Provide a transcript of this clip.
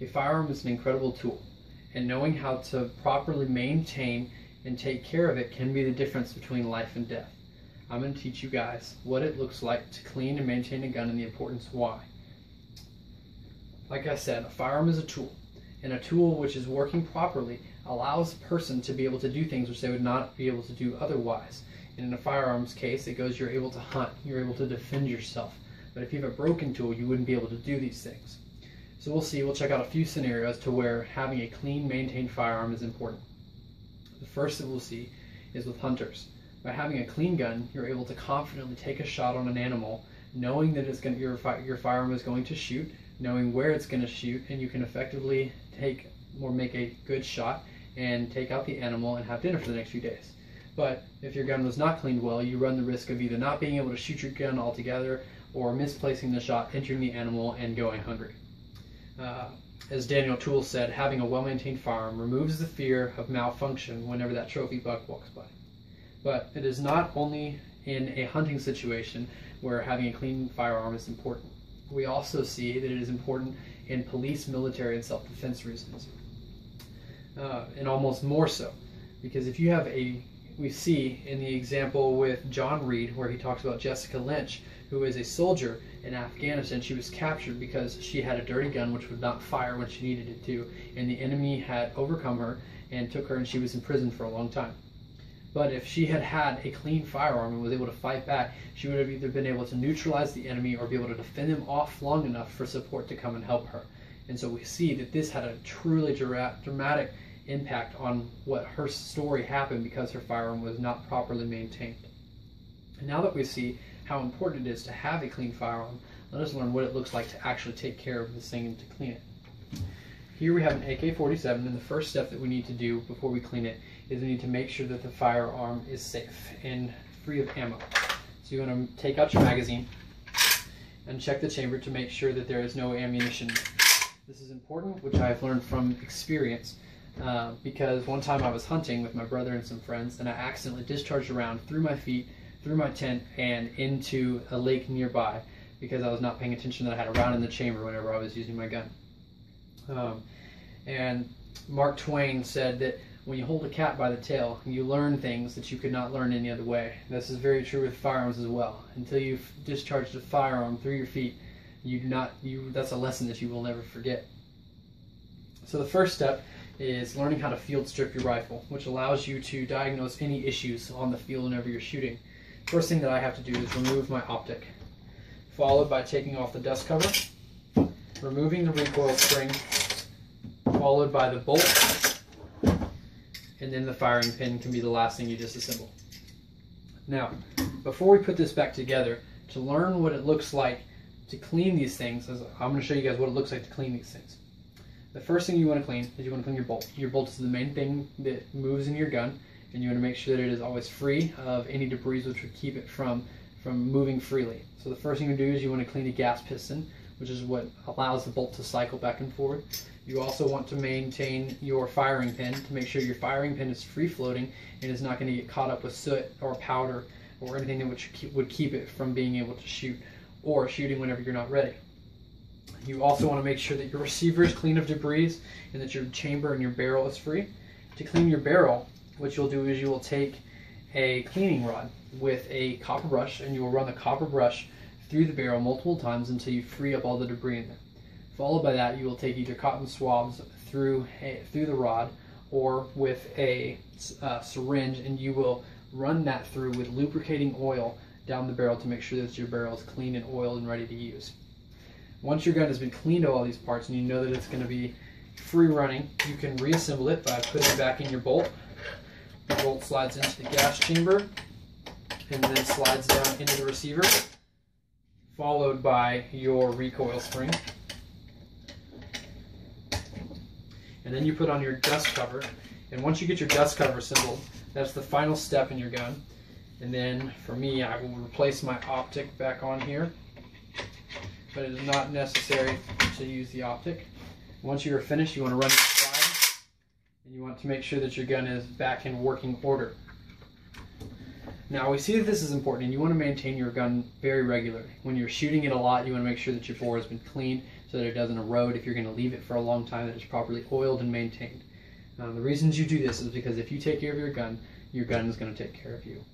A firearm is an incredible tool, and knowing how to properly maintain and take care of it can be the difference between life and death. I'm going to teach you guys what it looks like to clean and maintain a gun and the importance why. Like I said, a firearm is a tool, and a tool which is working properly allows a person to be able to do things which they would not be able to do otherwise. And in a firearms case, it goes, you're able to hunt, you're able to defend yourself. But if you have a broken tool, you wouldn't be able to do these things. So we'll check out a few scenarios to where having a clean, maintained firearm is important. The first that we'll see is with hunters. By having a clean gun, you're able to confidently take a shot on an animal, knowing that your firearm is going to shoot, knowing where it's going to shoot, and you can effectively make a good shot and take out the animal and have dinner for the next few days. But if your gun was not cleaned well, you run the risk of either not being able to shoot your gun altogether or misplacing the shot, entering the animal, and going hungry. As Daniel Toole said, having a well-maintained firearm removes the fear of malfunction whenever that trophy buck walks by. But it is not only in a hunting situation where having a clean firearm is important. We also see that it is important in police, military, and self-defense reasons. And almost more so, because if you have we see in the example with John Reed, where he talks about Jessica Lynch, who is a soldier in Afghanistan. She was captured because she had a dirty gun which would not fire when she needed it to, and the enemy had overcome her and took her, and she was in prison for a long time. But if she had had a clean firearm and was able to fight back, she would have either been able to neutralize the enemy or be able to defend them off long enough for support to come and help her. And so we see that this had a truly dramatic impact on what her story happened because her firearm was not properly maintained. And now that we see how important it is to have a clean firearm, let us learn what it looks like to actually take care of this thing and to clean it. Here we have an AK-47, and the first step that we need to do before we clean it is we need to make sure that the firearm is safe and free of ammo. So you want to take out your magazine and check the chamber to make sure that there is no ammunition. This is important, which I have learned from experience, because one time I was hunting with my brother and some friends, and I accidentally discharged a round through my feet, through my tent, and into a lake nearby because I was not paying attention that I had a round in the chamber whenever I was using my gun. And Mark Twain said that when you hold a cat by the tail, you learn things that you could not learn any other way. This is very true with firearms as well. Until you've discharged a firearm through your feet, that's a lesson that you will never forget. So the first step is learning how to field strip your rifle, which allows you to diagnose any issues on the field whenever you're shooting. First thing that I have to do is remove my optic, followed by taking off the dust cover, removing the recoil spring, followed by the bolt, and then the firing pin can be the last thing you disassemble. Now, before we put this back together, to learn what it looks like to clean these things, I'm going to show you guys what it looks like to clean these things. The first thing you want to clean is you want to clean your bolt. Your bolt is the main thing that moves in your gun, and you want to make sure that it is always free of any debris which would keep it from moving freely. So the first thing you do is you want to clean the gas piston, which is what allows the bolt to cycle back and forward. You also want to maintain your firing pin to make sure your firing pin is free floating and is not going to get caught up with soot or powder or anything that would keep it from being able to shoot or shooting whenever you're not ready. You also want to make sure that your receiver is clean of debris and that your chamber and your barrel is free. To clean your barrel, what you'll do is you will take a cleaning rod with a copper brush, and you will run the copper brush through the barrel multiple times until you free up all the debris in there. Followed by that, you will take either cotton swabs through the rod or with a syringe, and you will run that through with lubricating oil down the barrel to make sure that your barrel is clean and oiled and ready to use. Once your gun has been cleaned of all these parts and you know that it's going to be free running, you can reassemble it by putting it back in your bolt. The bolt slides into the gas chamber and then slides down into the receiver, followed by your recoil spring. And then you put on your dust cover, and once you get your dust cover assembled, that's the final step in your gun. And then for me, I will replace my optic back on here, but it is not necessary to use the optic. Once you are finished, you want to run it aside, and you want to make sure that your gun is back in working order. Now we see that this is important, and you want to maintain your gun very regularly. When you're shooting it a lot, you want to make sure that your bore has been cleaned so that it doesn't erode. If you're going to leave it for a long time, that it's properly oiled and maintained. The reasons you do this is because if you take care of your gun is going to take care of you.